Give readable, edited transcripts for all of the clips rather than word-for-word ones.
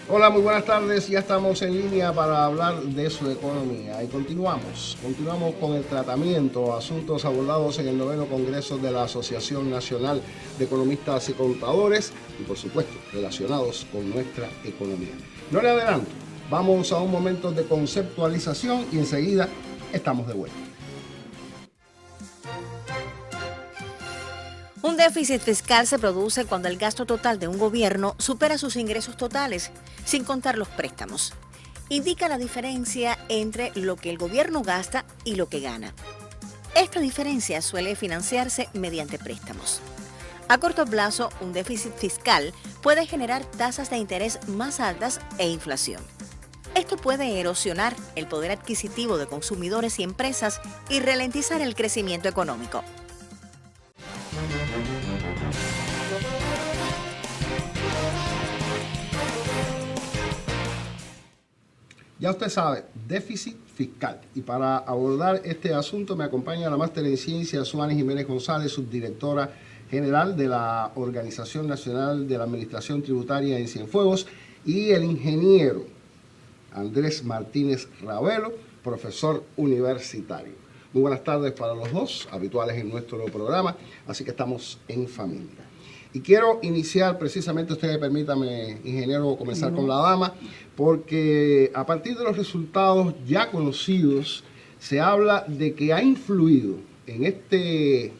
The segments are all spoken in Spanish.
Hola, muy buenas tardes. Ya estamos en línea para hablar de su economía. Y continuamos con el tratamiento, asuntos abordados en el 9º Congreso de la Asociación Nacional de Economistas y Contadores y, por supuesto, relacionados con nuestra economía. No le adelanto, vamos a un momento de conceptualización y enseguida estamos de vuelta. Un déficit fiscal se produce cuando el gasto total de un gobierno supera sus ingresos totales, sin contar los préstamos. Indica la diferencia entre lo que el gobierno gasta y lo que gana. Esta diferencia suele financiarse mediante préstamos. A corto plazo, un déficit fiscal puede generar tasas de interés más altas e inflación. Esto puede erosionar el poder adquisitivo de consumidores y empresas y ralentizar el crecimiento económico. Ya usted sabe, déficit fiscal. Y para abordar este asunto me acompaña la máster en ciencias Suani Jiménez González, subdirectora general de la Organización Nacional de la Administración Tributaria en Cienfuegos, y el ingeniero Andrés Martínez Ravelo, profesor universitario. Muy buenas tardes para los dos, habituales en nuestro programa, así que estamos en familia. Y quiero iniciar precisamente, usted permítame, ingeniero, comenzar con la dama, porque a partir de los resultados ya conocidos, se habla de que ha influido en este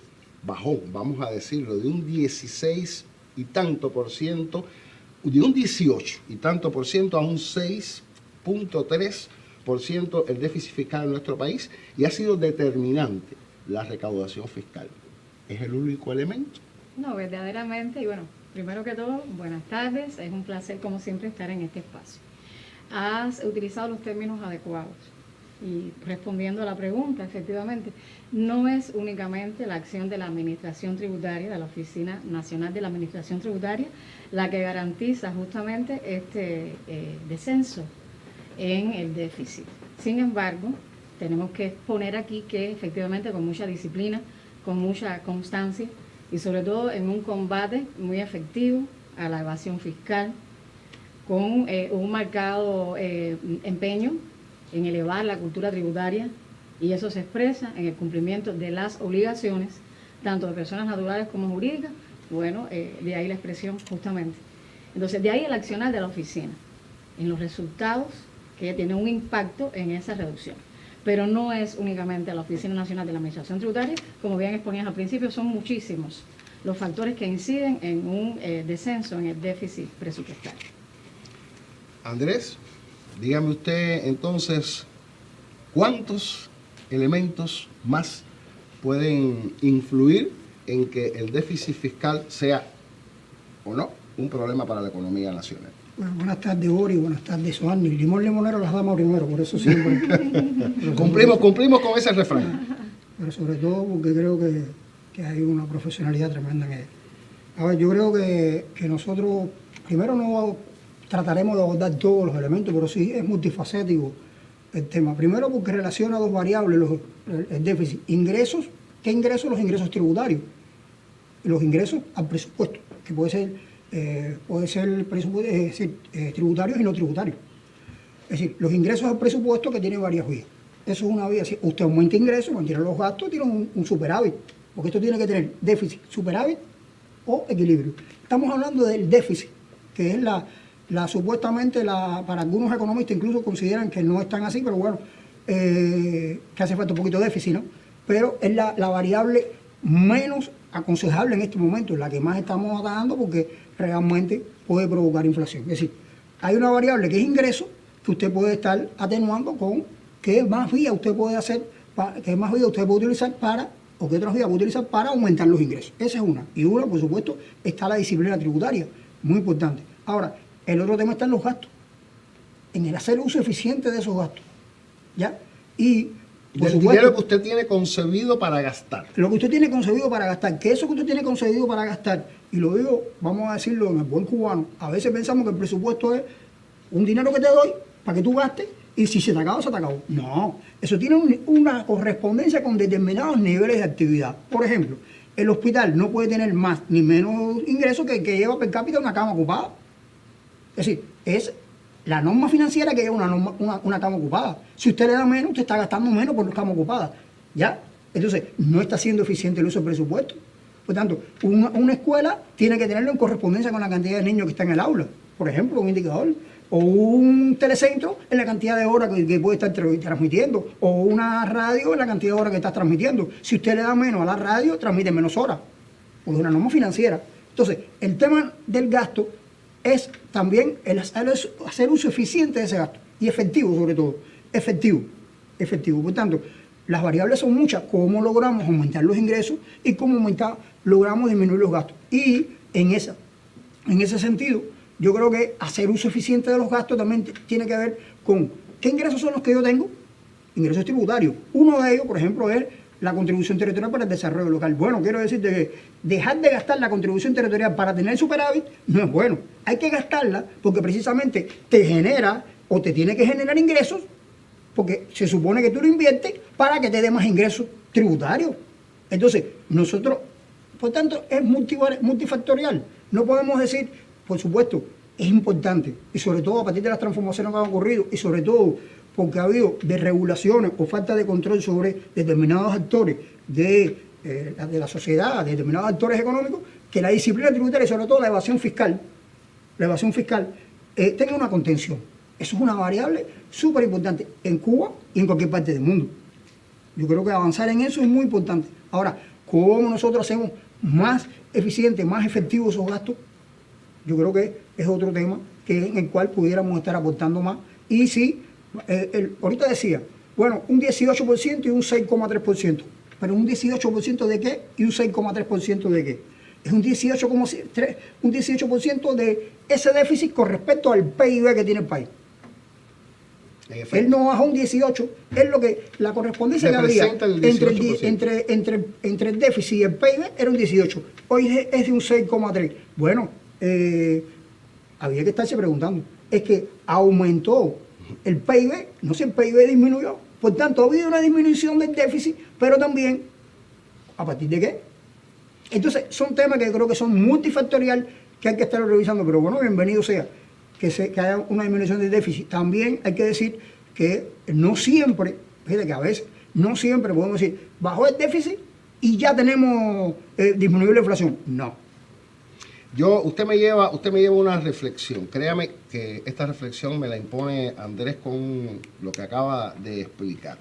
bajón, vamos a decirlo, de un 16 y tanto por ciento, de un 18 y tanto por ciento a un 6.3% el déficit fiscal en nuestro país, y ha sido determinante la recaudación fiscal. ¿Es el único elemento? No, verdaderamente, y bueno, primero que todo, buenas tardes, es un placer como siempre estar en este espacio. Has utilizado los términos adecuados y respondiendo a la pregunta, efectivamente, no es únicamente la acción de la Administración Tributaria, de la Oficina Nacional de la Administración Tributaria, la que garantiza justamente este descenso en el déficit. Sin embargo, tenemos que exponer aquí que efectivamente con mucha disciplina, con mucha constancia, y sobre todo en un combate muy efectivo a la evasión fiscal, con un marcado empeño en elevar la cultura tributaria, y eso se expresa en el cumplimiento de las obligaciones, tanto de personas naturales como jurídicas. Bueno, de ahí la expresión justamente. Entonces, de ahí el accionar de la oficina, en los resultados que tiene un impacto en esa reducción. Pero no es únicamente la Oficina Nacional de la Administración Tributaria, como bien exponías al principio, son muchísimos los factores que inciden en un descenso en el déficit presupuestario. Andrés, dígame usted entonces, ¿cuántos elementos más pueden influir en que el déficit fiscal sea o no un problema para la economía nacional? Bueno, buenas tardes, Ori, buenas tardes, Suani. Limón limonero las damas primero, por eso siempre. Cumplimos con ese refrán. Pero sobre todo porque creo que hay una profesionalidad tremenda en él. A ver, yo creo que nosotros primero no trataremos de abordar todos los elementos, pero sí es multifacético el tema. Primero porque relaciona dos variables, el déficit. Ingresos, ¿qué ingresos? Los ingresos tributarios. Y los ingresos al presupuesto, que puede ser presupuesto, es decir, tributarios y no tributarios. Es decir, los ingresos al presupuesto que tienen varias vías. Eso es una vía. Si usted aumenta ingresos, mantiene los gastos, tiene un superávit. Porque esto tiene que tener déficit, superávit o equilibrio. Estamos hablando del déficit, que es supuestamente para algunos economistas incluso consideran que no es tan así, pero bueno, que hace falta un poquito de déficit, ¿no? Pero es la variable menos aconsejable en este momento, la que más estamos atacando porque realmente puede provocar inflación. Es decir, hay una variable que es ingreso que usted puede estar atenuando con qué más vía usted puede hacer, qué más vía usted puede utilizar o qué otras vías puede utilizar para aumentar los ingresos. Esa es una. Y una, por supuesto, está la disciplina tributaria, muy importante. Ahora, el otro tema está en los gastos. en el hacer uso eficiente de esos gastos. ¿Ya? Y, por Del supuesto, dinero que usted tiene concebido para gastar. lo que usted tiene concebido para gastar, que eso que usted tiene concebido para gastar, y lo digo, vamos a decirlo en el buen cubano, a veces pensamos que el presupuesto es un dinero que te doy para que tú gastes y si se te acabó, se te acabó. No, eso tiene una correspondencia con determinados niveles de actividad. Por ejemplo, el hospital no puede tener más ni menos ingresos que el que lleva per cápita una cama ocupada. Es decir, es la norma financiera que lleva una cama ocupada. Si usted le da menos, usted está gastando menos por la cama ocupada. ¿Ya? Entonces, no está siendo eficiente el uso del presupuesto. Por tanto, una escuela tiene que tenerlo en correspondencia con la cantidad de niños que están en el aula. Por ejemplo, un indicador. O un telecentro en la cantidad de horas que puede estar transmitiendo. O una radio en la cantidad de horas que está transmitiendo. Si usted le da menos a la radio, transmite menos horas. Porque es una norma financiera. Entonces, el tema del gasto es también el hacer uso eficiente de ese gasto. Y efectivo, sobre todo. Efectivo. Por tanto, las variables son muchas. Cómo logramos aumentar los ingresos y cómo logramos disminuir los gastos. Y en ese sentido, yo creo que hacer uso eficiente de los gastos también tiene que ver con qué ingresos son los que yo tengo. Ingresos tributarios. Uno de ellos, por ejemplo, es la contribución territorial para el desarrollo local. Bueno, quiero decirte que dejar de gastar la contribución territorial para tener superávit no es bueno. Hay que gastarla porque precisamente te genera o te tiene que generar ingresos, porque se supone que tú lo inviertes para que te dé más ingresos tributarios. Entonces, nosotros, por tanto, es multifactorial. No podemos decir, por supuesto, es importante, y sobre todo a partir de las transformaciones que han ocurrido, y sobre todo porque ha habido desregulaciones o falta de control sobre determinados actores de la sociedad, de determinados actores económicos, que la disciplina tributaria y sobre todo la evasión fiscal tenga una contención. Eso es una variable súper importante en Cuba y en cualquier parte del mundo. Yo creo que avanzar en eso es muy importante. Ahora, ¿cómo nosotros hacemos más eficientes, más efectivos esos gastos? Yo creo que es otro tema en el cual pudiéramos estar aportando más. Y sí, ahorita decía, bueno, un 18% y un 6,3%. Pero un 18% de qué y un 6,3% de qué. Es un 18% de ese déficit con respecto al PIB que tiene el país. Él no bajó un 18, es lo que la correspondencia que había entre el déficit y el PIB era un 18. Hoy es de un 6,3. Bueno, había que estarse preguntando, es que aumentó el PIB, no sé, el PIB disminuyó, por tanto ha habido una disminución del déficit, pero también, ¿a partir de qué? Entonces son temas que creo que son multifactorial, que hay que estar revisando, pero bueno, bienvenido sea que haya una disminución del déficit. También hay que decir que no siempre, fíjate que a veces, no siempre podemos decir, bajó el déficit y ya tenemos disminuido la inflación. No. Usted me lleva una reflexión. Créame que esta reflexión me la impone Andrés con lo que acaba de explicar.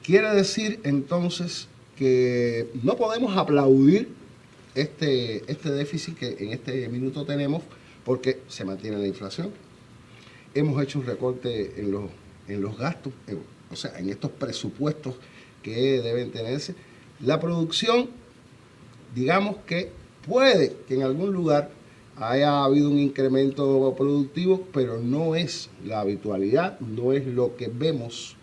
Quiere decir entonces que no podemos aplaudir este déficit que en este minuto tenemos porque se mantiene la inflación. Hemos hecho un recorte en los gastos, o sea, en estos presupuestos que deben tenerse. La producción, digamos que puede que en algún lugar haya habido un incremento productivo, pero no es la habitualidad, no es lo que vemos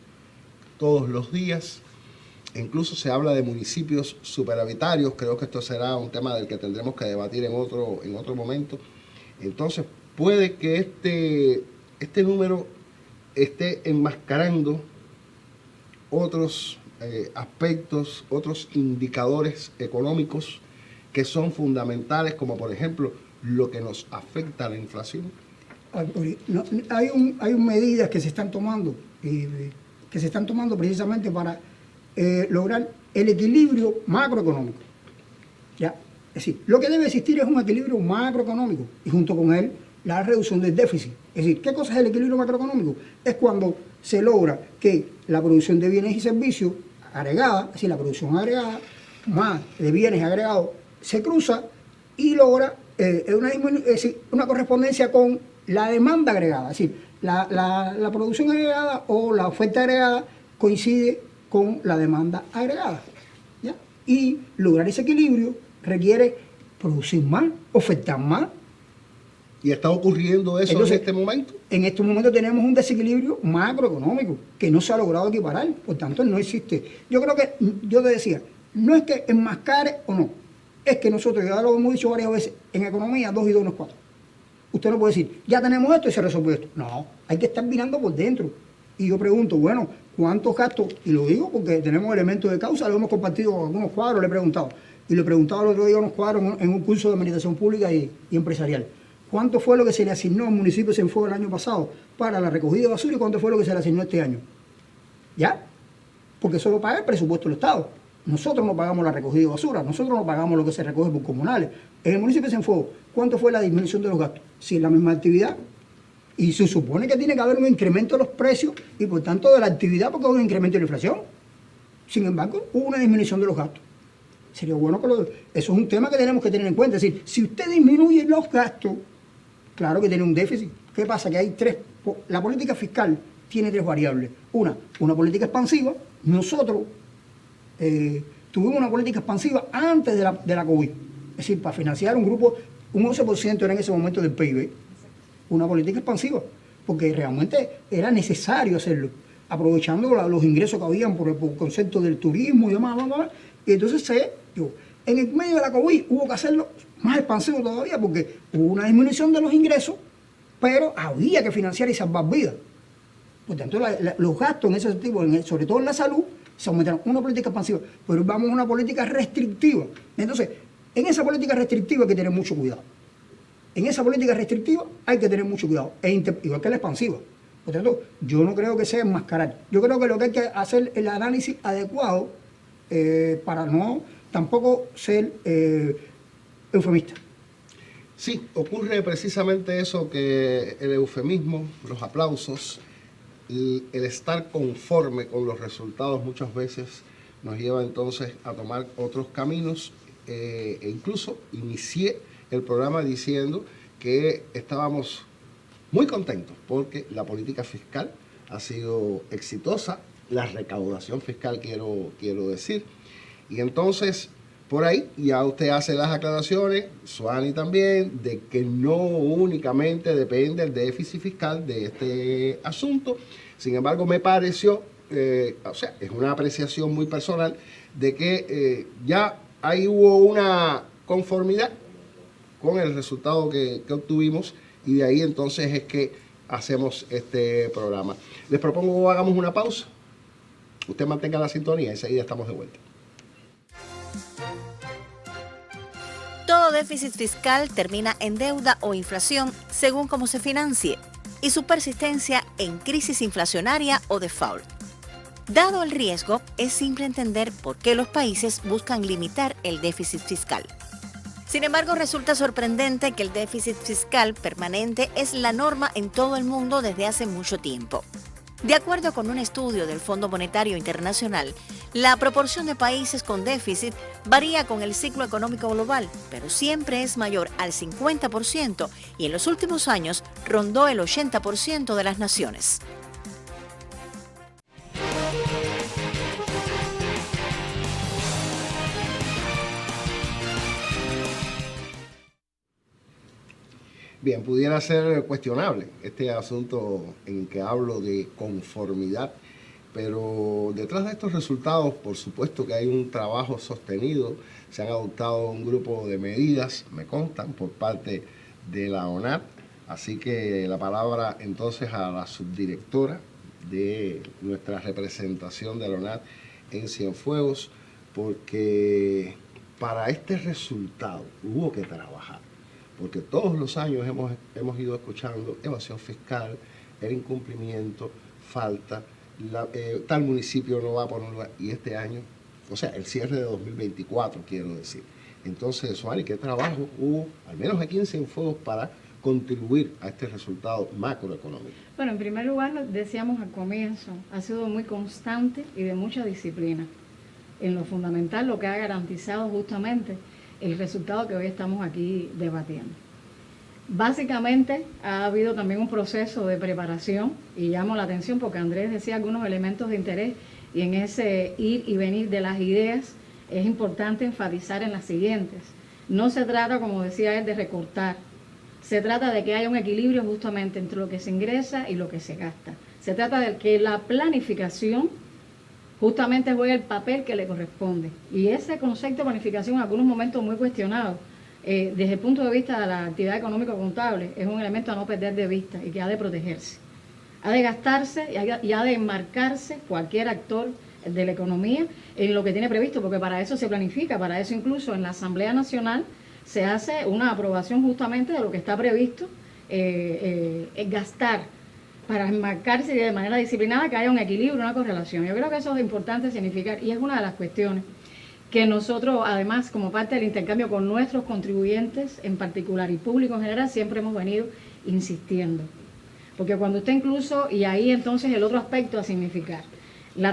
todos los días. Incluso se habla de municipios superavitarios. Creo que esto será un tema del que tendremos que debatir en otro momento. Entonces, puede que este número esté enmascarando otros aspectos, otros indicadores económicos que son fundamentales, como por ejemplo lo que nos afecta a la inflación. Hay medidas que se están tomando precisamente para lograr el equilibrio macroeconómico. ¿Ya? Es decir, lo que debe existir es un equilibrio macroeconómico y junto con él la reducción del déficit. Es decir, ¿qué cosa es el equilibrio macroeconómico? Es cuando se logra que la producción de bienes y servicios agregada, es decir, la producción agregada más de bienes agregados se cruza y logra una correspondencia con la demanda agregada. Es decir, la producción agregada o la oferta agregada coincide con la demanda agregada. ¿Ya? Y lograr ese equilibrio requiere producir más, ofertar más. ¿Y está ocurriendo eso Entonces, en este momento? En este momento tenemos un desequilibrio macroeconómico que no se ha logrado equiparar, por tanto no existe. Yo creo que, yo te decía, no es que enmascare o no, es que nosotros, ya lo hemos dicho varias veces, en economía 2 y 2 no es 4. Usted no puede decir, ya tenemos esto y se resuelve esto. No, hay que estar mirando por dentro. Y yo pregunto, bueno, ¿cuántos gastos? Y lo digo porque tenemos elementos de causa, lo hemos compartido con algunos cuadros, le he preguntado. Y le preguntaba el otro día a unos cuadros en un curso de administración pública y empresarial. ¿Cuánto fue lo que se le asignó al municipio de Cienfuegos el año pasado para la recogida de basura y cuánto fue lo que se le asignó este año? ¿Ya? Porque eso lo paga el presupuesto del Estado. Nosotros no pagamos la recogida de basura, nosotros no pagamos lo que se recoge por comunales. En el municipio de Cienfuegos, ¿cuánto fue la disminución de los gastos? Si es la misma actividad. Y se supone que tiene que haber un incremento de los precios y por tanto de la actividad porque hay un incremento de la inflación. Sin embargo, hubo una disminución de los gastos. Sería bueno que eso es un tema que tenemos que tener en cuenta. Es decir, si usted disminuye los gastos, claro que tiene un déficit. ¿Qué pasa? Que hay la política fiscal tiene 3 variables. Una política expansiva. Nosotros tuvimos una política expansiva antes de la COVID. Es decir, para financiar un grupo, un 11% era en ese momento del PIB. Una política expansiva, porque realmente era necesario hacerlo, aprovechando los ingresos que habían por el concepto del turismo y demás, y entonces en el medio de la COVID hubo que hacerlo más expansivo todavía, porque hubo una disminución de los ingresos, pero había que financiar y salvar vidas. Por tanto, los gastos en ese sentido, sobre todo en la salud, se aumentaron. Una política expansiva, pero vamos a una política restrictiva. Entonces, en esa política restrictiva hay que tener mucho cuidado. En esa política restrictiva hay que tener mucho cuidado, igual que la expansiva. Por tanto, yo no creo que sea enmascarar. Yo creo que lo que hay que hacer es el análisis adecuado para no tampoco ser eufemista. Sí, ocurre precisamente eso, que el eufemismo, los aplausos, el estar conforme con los resultados muchas veces nos lleva entonces a tomar otros caminos e incluso inicié el programa diciendo que estábamos muy contentos porque la política fiscal ha sido exitosa, la recaudación fiscal quiero decir, y entonces por ahí ya usted hace las aclaraciones, Suani también, de que no únicamente depende el déficit fiscal de este asunto. Sin embargo, me pareció, o sea, es una apreciación muy personal, de que ya ahí hubo una conformidad con el resultado que obtuvimos y de ahí entonces es que hacemos este programa. Les propongo que hagamos una pausa. Usted mantenga la sintonía y enseguida estamos de vuelta. Todo déficit fiscal termina en deuda o inflación según cómo se financie y su persistencia en crisis inflacionaria o default. Dado el riesgo, es simple entender por qué los países buscan limitar el déficit fiscal. Sin embargo, resulta sorprendente que el déficit fiscal permanente es la norma en todo el mundo desde hace mucho tiempo. De acuerdo con un estudio del Fondo Monetario Internacional, la proporción de países con déficit varía con el ciclo económico global, pero siempre es mayor al 50% y en los últimos años rondó el 80% de las naciones. Bien, pudiera ser cuestionable este asunto en que hablo de conformidad, pero detrás de estos resultados, por supuesto que hay un trabajo sostenido, se han adoptado un grupo de medidas, me constan, por parte de la ONAT, así que la palabra entonces a la subdirectora de nuestra representación de la ONAT en Cienfuegos, porque para este resultado hubo que trabajar. Porque todos los años hemos ido escuchando evasión fiscal, el incumplimiento, falta, tal municipio no va por un lugar, y este año, o sea, el cierre de 2024, quiero decir. Entonces, Suani, ¿qué trabajo hubo, al menos aquí en Cienfuegos, para contribuir a este resultado macroeconómico? Bueno, en primer lugar, lo decíamos al comienzo, ha sido muy constante y de mucha disciplina. En lo fundamental, lo que ha garantizado justamente el resultado que hoy estamos aquí debatiendo. Básicamente ha habido también un proceso de preparación y llamo la atención porque Andrés decía algunos elementos de interés y en ese ir y venir de las ideas es importante enfatizar en las siguientes. No se trata, como decía él, de recortar Se trata de que haya un equilibrio justamente entre lo que se ingresa y lo que se gasta. Se trata de que la planificación justamente juegue el papel que le corresponde. Y ese concepto de planificación en algunos momentos muy cuestionado, desde el punto de vista de la actividad económico-contable, es un elemento a no perder de vista y que ha de protegerse. Ha de gastarse y ha de enmarcarse cualquier actor de la economía en lo que tiene previsto, porque para eso se planifica, para eso incluso en la Asamblea Nacional se hace una aprobación justamente de lo que está previsto, gastar, para enmarcarse de manera disciplinada, que haya un equilibrio, una correlación. Yo creo que eso es importante significar y es una de las cuestiones que nosotros, además, como parte del intercambio con nuestros contribuyentes en particular y público en general, siempre hemos venido insistiendo. Porque cuando usted incluso, y ahí entonces el otro aspecto a significar, la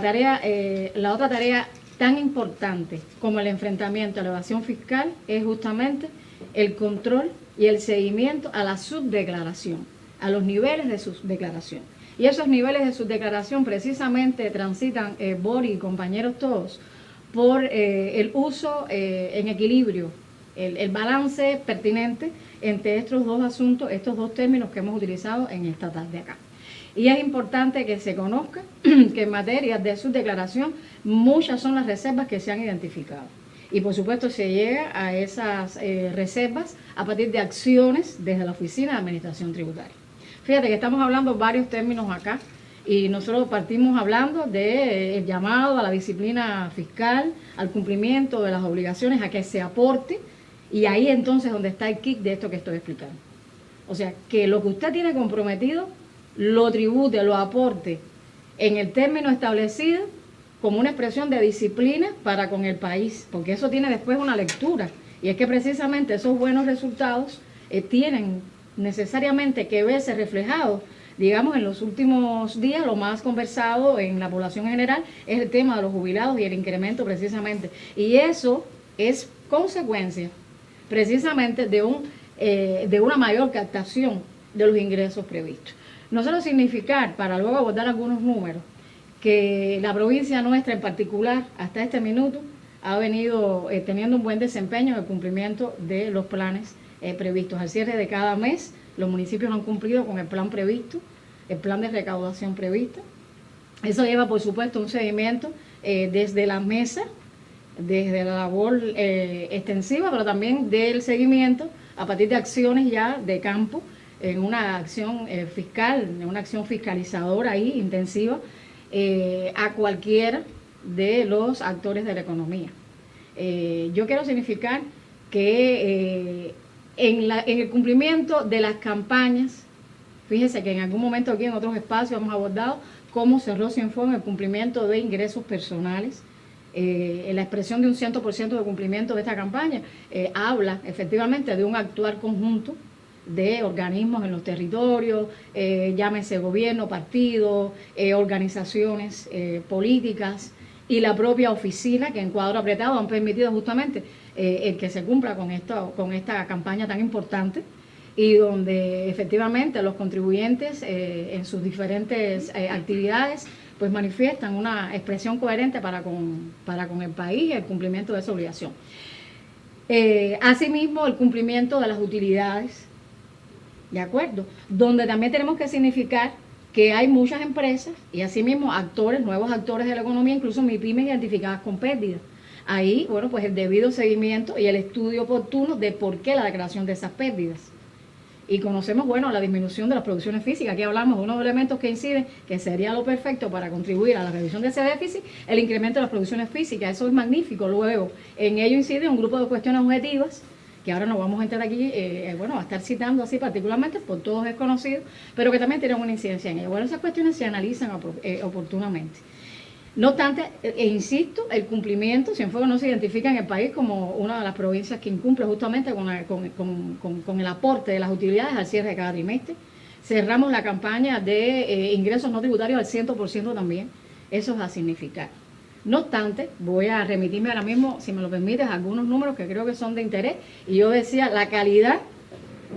otra tarea tan importante como el enfrentamiento a la evasión fiscal es justamente el control y el seguimiento a la subdeclaración, a los niveles de subdeclaración. Y esos niveles de subdeclaración precisamente transitan, Bori y compañeros todos, por el uso en equilibrio, el balance pertinente entre estos dos asuntos, estos dos términos que hemos utilizado en esta tarde acá. Y es importante que se conozca que en materia de subdeclaración muchas son las reservas que se han identificado. Y por supuesto se llega a esas reservas a partir de acciones desde la Oficina de Administración Tributaria. Fíjate que estamos hablando varios términos acá y nosotros partimos hablando del llamado a la disciplina fiscal, al cumplimiento de las obligaciones, a que se aporte, y ahí entonces donde está el kick de esto que estoy explicando. O sea, que lo que usted tiene comprometido lo tribute, lo aporte en el término establecido como una expresión de disciplina para con el país, porque eso tiene después una lectura, y es que precisamente esos buenos resultados tienen necesariamente que verse reflejados, digamos, en los últimos días. Lo más conversado en la población en general es el tema de los jubilados y el incremento precisamente, y eso es consecuencia precisamente de una mayor captación de los ingresos previstos. No solo significar, para luego abordar algunos números, que la provincia nuestra en particular, hasta este minuto, ha venido teniendo un buen desempeño en el cumplimiento de los planes previstos. Al cierre de cada mes, los municipios han cumplido con el plan previsto, el plan de recaudación previsto. Eso lleva, por supuesto, un seguimiento desde la mesa, desde la labor extensiva, pero también del seguimiento a partir de acciones ya de campo, en una acción fiscal, en una acción fiscalizadora ahí intensiva a cualquiera de los actores de la economía. Yo quiero significar que en el cumplimiento de las campañas, fíjese que en algún momento aquí en otros espacios hemos abordado cómo cerró Cienfuegos el cumplimiento de ingresos personales. La expresión de un 100% de cumplimiento de esta campaña habla efectivamente de un actuar conjunto de organismos en los territorios, llámese gobierno, partido, organizaciones políticas y la propia oficina, que en cuadro apretado han permitido justamente el que se cumpla con esta campaña tan importante, y donde efectivamente los contribuyentes en sus diferentes actividades pues manifiestan una expresión coherente para con el país y el cumplimiento de esa obligación. Asimismo, el cumplimiento de las utilidades, ¿de acuerdo? Donde también tenemos que significar que hay muchas empresas y asimismo actores, nuevos actores de la economía, incluso MIPYMES identificadas con pérdidas. Ahí, bueno, pues el debido seguimiento y el estudio oportuno de por qué la declaración de esas pérdidas. Y conocemos, bueno, la disminución de las producciones físicas. Aquí hablamos de unos elementos que inciden, que sería lo perfecto para contribuir a la reducción de ese déficit, el incremento de las producciones físicas. Eso es magnífico. Luego, en ello incide un grupo de cuestiones objetivas, que ahora no vamos a entrar aquí, a estar citando así particularmente, por todos es conocido, pero que también tienen una incidencia en ello. Bueno, esas cuestiones se analizan oportunamente. No obstante, insisto, el cumplimiento, Cienfuegos no se identifica en el país como una de las provincias que incumple justamente con el aporte de las utilidades al cierre de cada trimestre. Cerramos la campaña de ingresos no tributarios al 100% también. Eso es a significar. No obstante, voy a remitirme ahora mismo, si me lo permites, a algunos números que creo que son de interés. Y yo decía, la calidad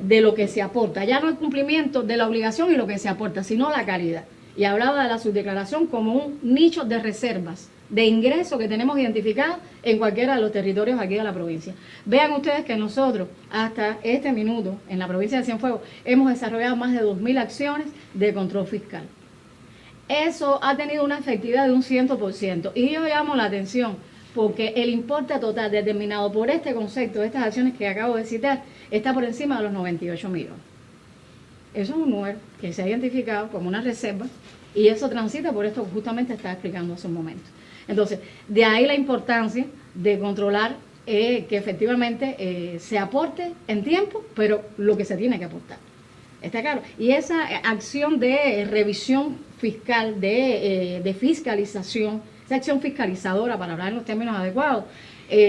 de lo que se aporta. Ya no el cumplimiento de la obligación y lo que se aporta, sino la calidad. y hablaba de la subdeclaración como un nicho de reservas de ingresos que tenemos identificados en cualquiera de los territorios aquí de la provincia. Vean ustedes que nosotros hasta este minuto en la provincia de Cienfuegos hemos desarrollado más de 2.000 acciones de control fiscal. Eso ha tenido una efectividad de un 100%, y yo llamo la atención porque el importe total determinado por este concepto de estas acciones que acabo de citar está por encima de los 98 millones. Eso es un número que se ha identificado como una reserva, y eso transita por esto que justamente estaba explicando hace un momento. Entonces, de ahí la importancia de controlar que efectivamente se aporte en tiempo, pero lo que se tiene que aportar. ¿Está claro? Y esa acción de revisión fiscal, de fiscalización, esa acción fiscalizadora, para hablar en los términos adecuados,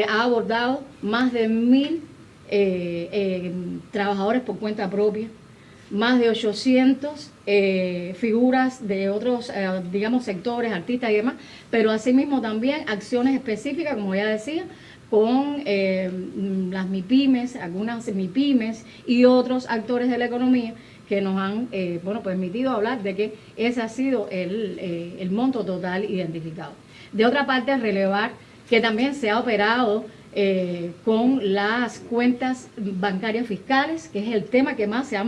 ha abordado más de 1.000 trabajadores por cuenta propia, más de 800 figuras de otros, digamos, sectores, artistas y demás, pero asimismo también acciones específicas, como ya decía, con las MIPYMES, algunas MIPYMES y otros actores de la economía que nos han permitido hablar de que ese ha sido el monto total identificado. De otra parte, relevar que también se ha operado con las cuentas bancarias fiscales, que es el tema que más se ha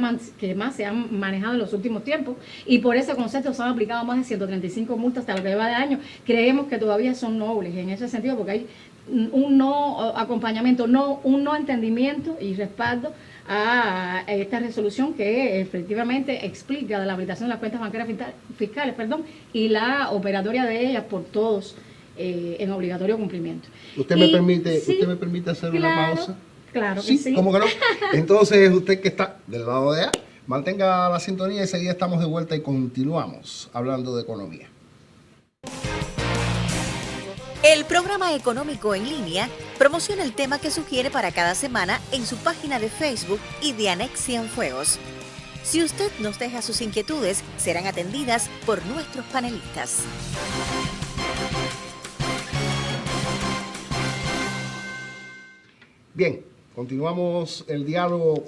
manejado en los últimos tiempos, y por ese concepto se han aplicado más de 135 multas hasta lo que va de año. Creemos que todavía son nobles en ese sentido, porque hay un no acompañamiento, un no entendimiento y respaldo a esta resolución que efectivamente explica de la habilitación de las cuentas bancarias fiscales, y la operatoria de ellas por todos en obligatorio cumplimiento. ¿Usted me permite hacer una pausa? Claro que sí. ¿Cómo que no? Entonces, usted que está del lado de allá, mantenga la sintonía y enseguida estamos de vuelta y continuamos hablando de economía. El programa económico en línea promociona el tema que sugiere para cada semana en su página de Facebook y de Anex Cienfuegos. Si usted nos deja sus inquietudes, serán atendidas por nuestros panelistas. Bien, continuamos el diálogo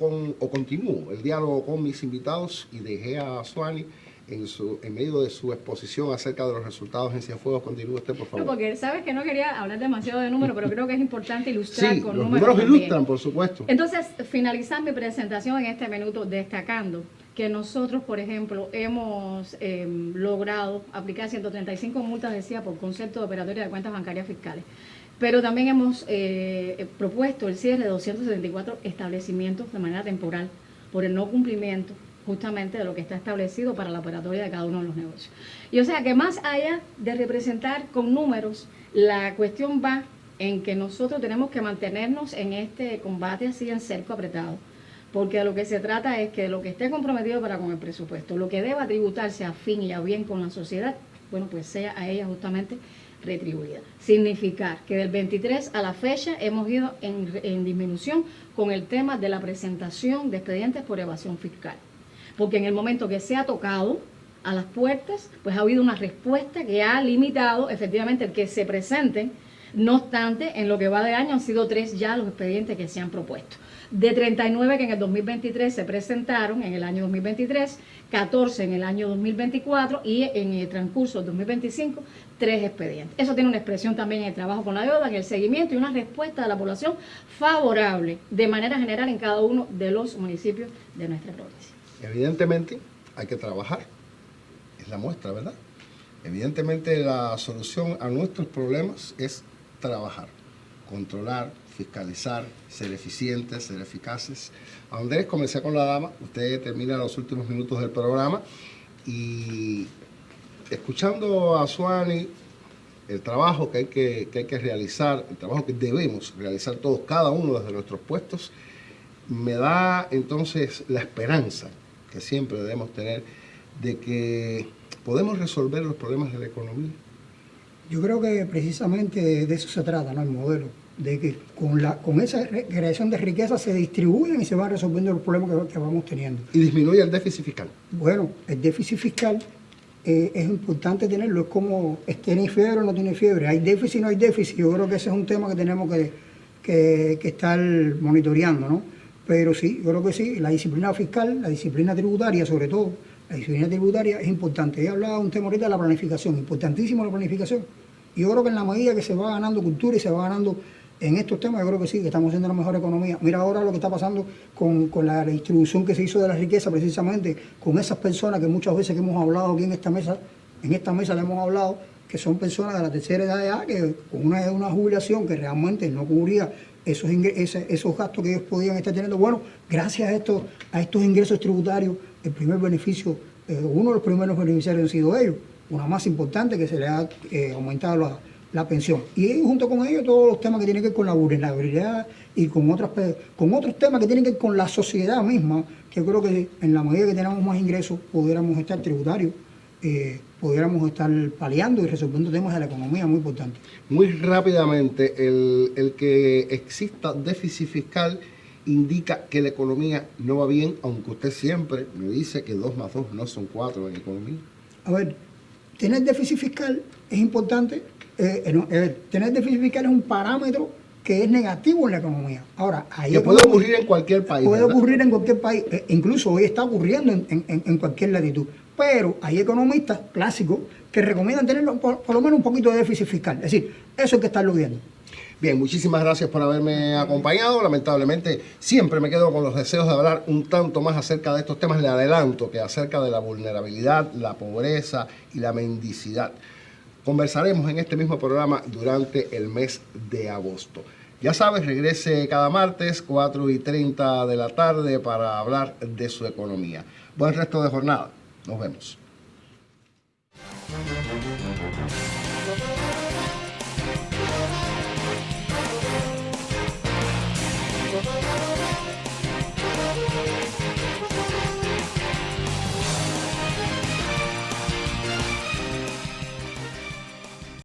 continúo el diálogo con mis invitados, y dejé a Suani en medio de su exposición acerca de los resultados en Cienfuegos. Continúe usted, por favor. No, porque sabes que no quería hablar demasiado de números, pero creo que es importante ilustrar con los números ilustran, por supuesto. Entonces, finalizar mi presentación en este minuto destacando que nosotros, por ejemplo, hemos logrado aplicar 135 multas, decía, por concepto de operatoria de cuentas bancarias fiscales. Pero también hemos propuesto el cierre de 274 establecimientos de manera temporal por el no cumplimiento justamente de lo que está establecido para la operatoria de cada uno de los negocios. Y o sea que más allá de representar con números, la cuestión va en que nosotros tenemos que mantenernos en este combate así en cerco apretado, porque de lo que se trata es que lo que esté comprometido para con el presupuesto, lo que deba tributarse a fin y a bien con la sociedad, bueno, pues sea a ella justamente retribuida. Significar que del 23 a la fecha hemos ido en disminución con el tema de la presentación de expedientes por evasión fiscal. Porque en el momento que se ha tocado a las puertas, pues ha habido una respuesta que ha limitado efectivamente el que se presenten. No obstante, en lo que va de año han sido 3 ya los expedientes que se han propuesto. De 39 que en el 2023 se presentaron, en el año 2023, 14 en el año 2024 y en el transcurso del 2025, 3 expedientes. Eso tiene una expresión también en el trabajo con la deuda, en el seguimiento y una respuesta de la población favorable de manera general en cada uno de los municipios de nuestra provincia. Evidentemente hay que trabajar, es la muestra, ¿verdad? Evidentemente la solución a nuestros problemas es trabajar, controlar, fiscalizar, ser eficientes, ser eficaces. Andrés, comencé con la dama, usted termina los últimos minutos del programa, y escuchando a Suani, el trabajo que hay que realizar, el trabajo que debemos realizar todos, cada uno desde nuestros puestos, me da entonces la esperanza que siempre debemos tener de que podemos resolver los problemas de la economía. Yo creo que precisamente de eso se trata, ¿no? El modelo, de que con esa creación de riqueza se distribuyen y se van resolviendo los problemas que vamos teniendo. Y disminuye el déficit fiscal. Bueno, el déficit fiscal es importante tenerlo, es como ¿tiene fiebre o no tiene fiebre? ¿Hay déficit o no hay déficit? Yo creo que ese es un tema que tenemos que estar monitoreando, ¿no? Pero sí, yo creo que sí, la disciplina fiscal, la disciplina tributaria sobre todo, La disciplina tributaria es importante. He hablado de un tema ahorita de la planificación, importantísimo la planificación. Y yo creo que en la medida que se va ganando cultura y se va ganando en estos temas, yo creo que sí, que estamos haciendo la mejor economía. Mira ahora lo que está pasando con la distribución que se hizo de la riqueza, precisamente con esas personas que muchas veces que hemos hablado aquí en esta mesa le hemos hablado, que son personas de la tercera edad ya, que con una jubilación que realmente no cubría esos gastos que ellos podían estar teniendo. Bueno, gracias a estos ingresos tributarios, el primer beneficio, uno de los primeros beneficiarios han sido ellos. Una más importante que se le ha aumentado la pensión. Y junto con ello todos los temas que tienen que ver con la vulnerabilidad y con otros temas que tienen que ver con la sociedad misma, que yo creo que en la medida que tenemos más ingresos pudiéramos estar tributarios, pudiéramos estar paliando y resolviendo temas de la economía muy importantes. Muy rápidamente, el que exista déficit fiscal indica que la economía no va bien, aunque usted siempre me dice que 2 más 2 no son 4 en economía. A ver, tener déficit fiscal es importante. Tener déficit fiscal es un parámetro que es negativo en la economía. Ahora, que puede ocurrir en cualquier país. Puede ocurrir en cualquier país, incluso hoy está ocurriendo en cualquier latitud. Pero hay economistas clásicos que recomiendan tener por lo menos un poquito de déficit fiscal. Es decir, eso hay que estarlo viendo. Bien, muchísimas gracias por haberme acompañado. Lamentablemente siempre me quedo con los deseos de hablar un tanto más acerca de estos temas. Le adelanto que acerca de la vulnerabilidad, la pobreza y la mendicidad conversaremos en este mismo programa durante el mes de agosto. Ya sabes, regrese cada martes 4:30 de la tarde para hablar de su economía. Buen resto de jornada. Nos vemos.